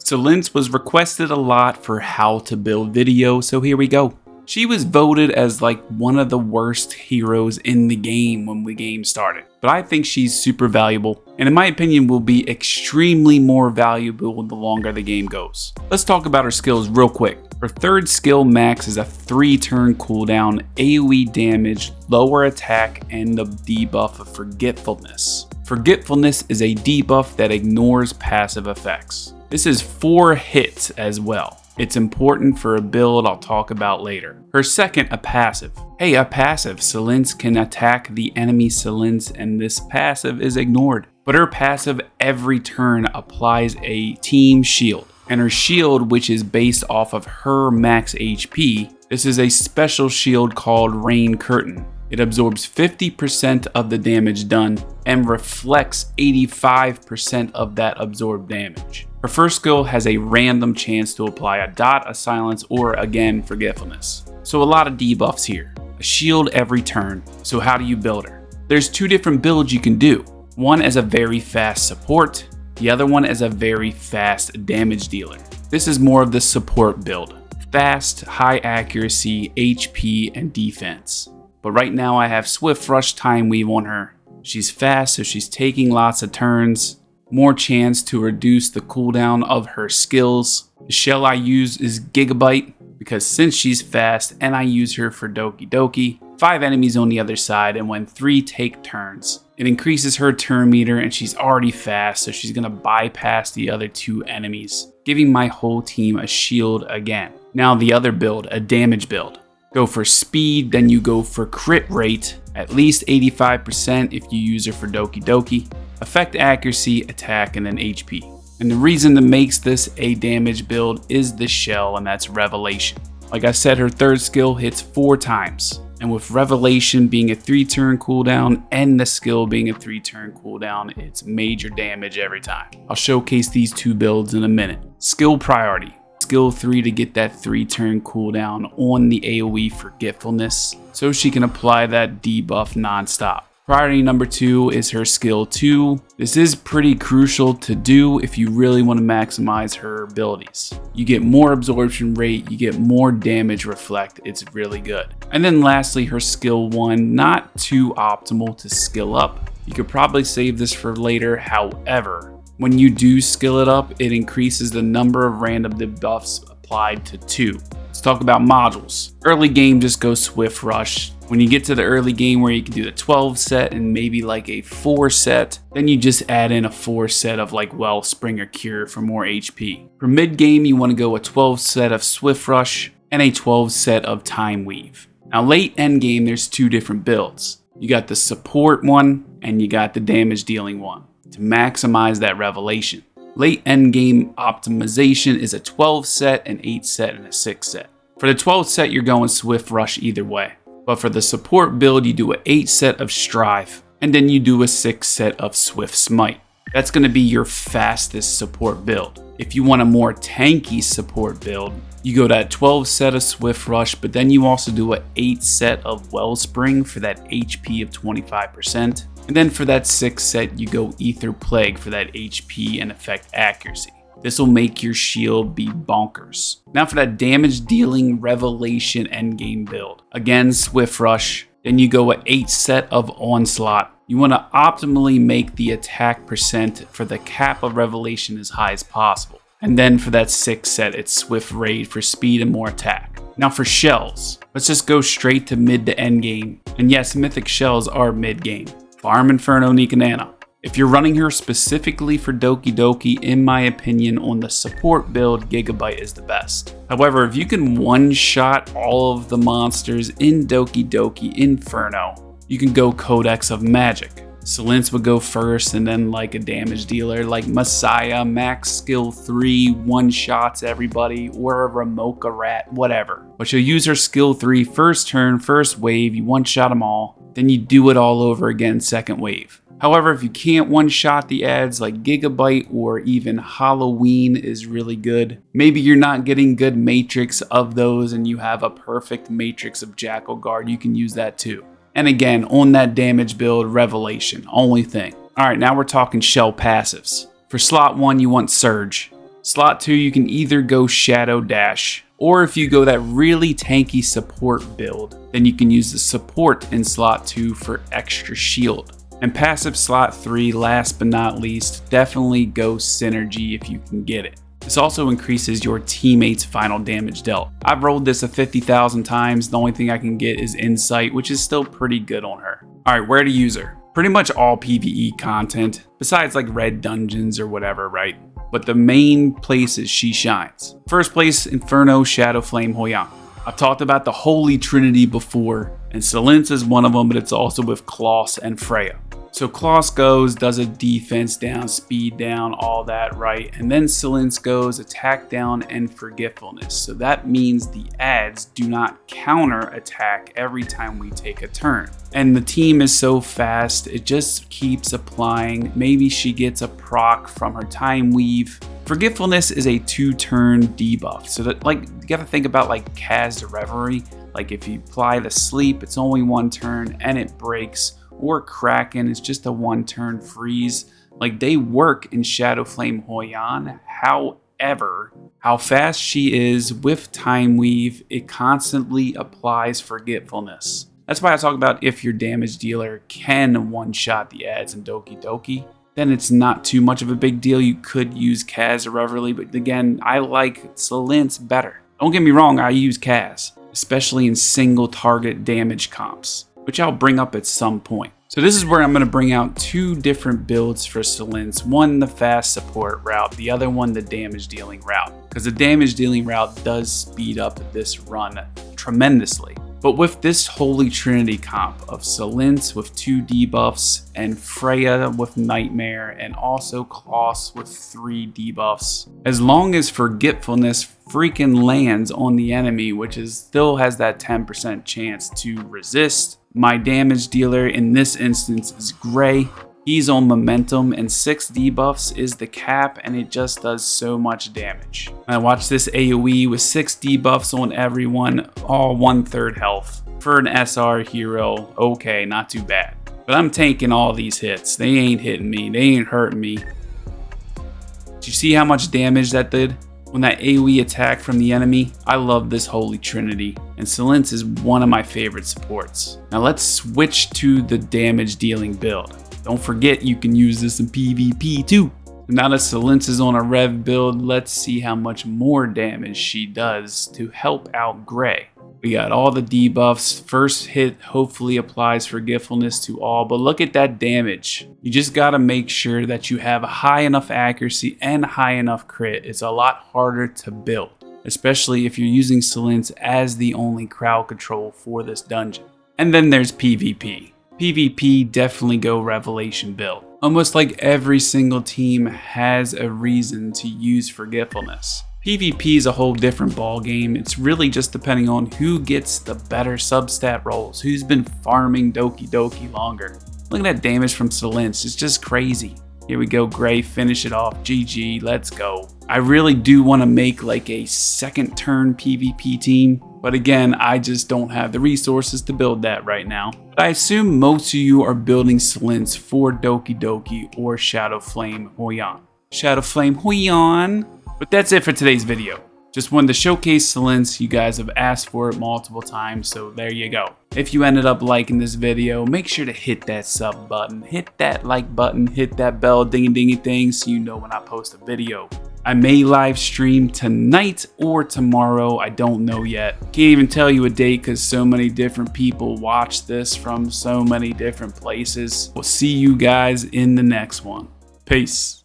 CELINCE was requested a lot for how to build video, so here we go. She was voted as like one of the worst heroes in the game when the game started, but I think she's super valuable, and in my opinion will be extremely more valuable the longer the game goes. Let's talk about her skills real quick. Her third skill max is a 3-turn cooldown, AoE damage, lower attack, and the debuff of Forgetfulness. Forgetfulness is a debuff that ignores passive effects. This is 4 hits as well. It's important for a build I'll talk about later. Her second, a passive. Hey, a passive. CELINCE can attack the enemy CELINCE and this passive is ignored. But her passive every turn applies a team shield. And her shield, which is based off of her max HP, this is a special shield called Rain Curtain. It absorbs 50% of the damage done and reflects 85% of that absorbed damage. Her first skill has a random chance to apply a dot, a silence, or again, Forgetfulness. So a lot of debuffs here. A shield every turn. So how do you build her? There's 2 different builds you can do. One as a very fast support, the other one as a very fast damage dealer. This is more of the support build. Fast, high accuracy, HP, and defense. But right now I have Swift Rush Time Weave on her. She's fast, so she's taking lots of turns. More chance to reduce the cooldown of her skills. The shell I use is Gigabyte, because since she's fast and I use her for Doki Doki, 5 enemies on the other side, and when 3 take turns. It increases her turn meter and she's already fast, so she's gonna bypass the other 2 enemies, giving my whole team a shield again. Now the other build, a damage build. Go for speed, then you go for crit rate, at least 85% if you use her for Doki Doki, effect accuracy, attack, and then HP. And the reason that makes this a damage build is the shell, and that's Revelation. Like I said, her third skill hits 4 times, and with Revelation being a 3-turn cooldown and the skill being a 3-turn cooldown, it's major damage every time. I'll showcase these 2 builds in a minute. Skill priority. Skill 3 to get that 3-turn cooldown on the AoE Forgetfulness, so she can apply that debuff non-stop. Priority number 2 is her skill 2. This is pretty crucial to do if you really want to maximize her abilities. You get more absorption rate, you get more damage reflect, it's really good. And then lastly, her skill 1, not too optimal to skill up. You could probably save this for later, however, when you do skill it up, it increases the number of random debuffs applied to 2. Let's talk about modules. Early game, just go Swift Rush. When you get to the early game where you can do the 12 set and maybe like a 4 set, then you just add in a 4 set of like Wellspring or Cure for more HP. For mid game, you want to go a 12 set of Swift Rush and a 12 set of Time Weave. Now late end game, there's 2 different builds. You got the support one and you got the damage dealing one to maximize that Revelation. Late end game optimization is a 12 set, an 8 set, and a 6 set. For the 12 set, you're going Swift Rush either way. But for the support build, you do an 8 set of Strive, and then you do a 6 set of Swift Smite. That's going to be your fastest support build. If you want a more tanky support build, you go that 12 set of Swift Rush, but then you also do an 8 set of Wellspring for that HP of 25%. And then for that 6 set, you go Ether Plague for that HP and effect accuracy. This will make your shield be bonkers. Now for that damage dealing Revelation endgame build. Again, Swift Rush. Then you go an 8 set of Onslaught. You want to optimally make the attack percent for the cap of Revelation as high as possible. And then for that 6 set, it's Swift Raid for speed and more attack. Now for shells, let's just go straight to mid to end game. And yes, mythic shells are mid game. Farm Inferno Nikanana. If you're running her specifically for Doki Doki, in my opinion, on the support build, Gigabyte is the best. However, if you can one-shot all of the monsters in Doki Doki Inferno, you can go Codex of Magic. CELINCE would go first, and then like a damage dealer like Messiah, max skill 3, one-shots everybody, or a Ramoka Rat, whatever. But you'll use her skill 3 first turn, first wave, you one-shot them all, then you do it all over again second wave. However, if you can't one-shot the ads like Gigabyte or even Halloween is really good. Maybe you're not getting good matrix of those and you have a perfect matrix of Jackal Guard, you can use that too. And again, on that damage build, Revelation, only thing. Alright, now we're talking shell passives. For slot 1, you want Surge. Slot 2, you can either go Shadow Dash, or if you go that really tanky support build, then you can use the support in slot 2 for extra shield. And passive slot 3, last but not least, definitely go Synergy if you can get it. This also increases your teammates' final damage dealt. I've rolled this 50,000 times, the only thing I can get is Insight, which is still pretty good on her. Alright, where to use her? Pretty much all PvE content, besides like red dungeons or whatever, right? But the main places she shines. First place, Inferno, Shadow Flame, Hoyan. I've talked about the Holy Trinity before, and CELINCE is one of them, but it's also with Klaus and Freya. So Klaus goes, does a defense down, speed down, all that, right? And then CELINCE goes attack down and forgetfulness. So that means the adds do not counter attack every time we take a turn. And the team is so fast, it just keeps applying. Maybe she gets a proc from her time weave. Forgetfulness is a 2-turn debuff. So that, like, you gotta think about like Kaz Reverie. Like if you apply the sleep, it's only 1 turn and it breaks. Or Kraken is just a 1-turn freeze. Like they work in Shadow Flame Hoyan. However, how fast she is with Time Weave, it constantly applies Forgetfulness. That's why I talk about if your damage dealer can one-shot the adds in Doki Doki, then it's not too much of a big deal. You could use Kaz Reverie, but again, I like CELINCE better. Don't get me wrong, I use Kaz, especially in single target damage comps, which I'll bring up at some point. So this is where I'm going to bring out 2 different builds for CELINCE. One, the fast support route, the other one, the damage dealing route. Because the damage dealing route does speed up this run tremendously. But with this Holy Trinity comp of CELINCE with 2 debuffs, and Freya with Nightmare, and also Klaus with 3 debuffs, as long as Forgetfulness freaking lands on the enemy, which still has that 10% chance to resist, my damage dealer in this instance is Gray. He's on momentum and 6 debuffs is the cap, and it just does so much damage. I watched this AoE with 6 debuffs on everyone, all 1/3 health. For an SR hero, okay, not too bad. But I'm tanking all these hits. They ain't hitting me, they ain't hurting me. Did you see how much damage that did? When that AoE attack from the enemy, I love this Holy Trinity, and CELINCE is one of my favorite supports. Now let's switch to the damage dealing build. Don't forget you can use this in PvP too. Now that CELINCE is on a rev build, let's see how much more damage she does to help out Gray. We got all the debuffs. First hit hopefully applies Forgetfulness to all, but look at that damage. You just gotta make sure that you have a high enough accuracy and high enough crit. It's a lot harder to build, especially if you're using CELINCE as the only crowd control for this dungeon. And then there's PvP. PvP, definitely go Revelation build. Almost like every single team has a reason to use Forgetfulness. PvP is a whole different ball game. It's really just depending on who gets the better substat rolls, who's been farming Doki Doki longer. Look at that damage from CELINCE, it's just crazy. Here we go, Gray, finish it off, GG, let's go. I really do want to make like a second turn PvP team, but again, I just don't have the resources to build that right now. But I assume most of you are building CELINCE for Doki Doki or Shadow Flame Hoyan. Shadow Flame Hoyan. But that's it for today's video. Just wanted to showcase CELINCE. You guys have asked for it multiple times, so there you go. If you ended up liking this video, make sure to hit that sub button, hit that like button, hit that bell dingy thing so you know when I post a video. I may live stream tonight or tomorrow, I don't know yet. Can't even tell you a date because so many different people watch this from so many different places. We'll see you guys in the next one. Peace.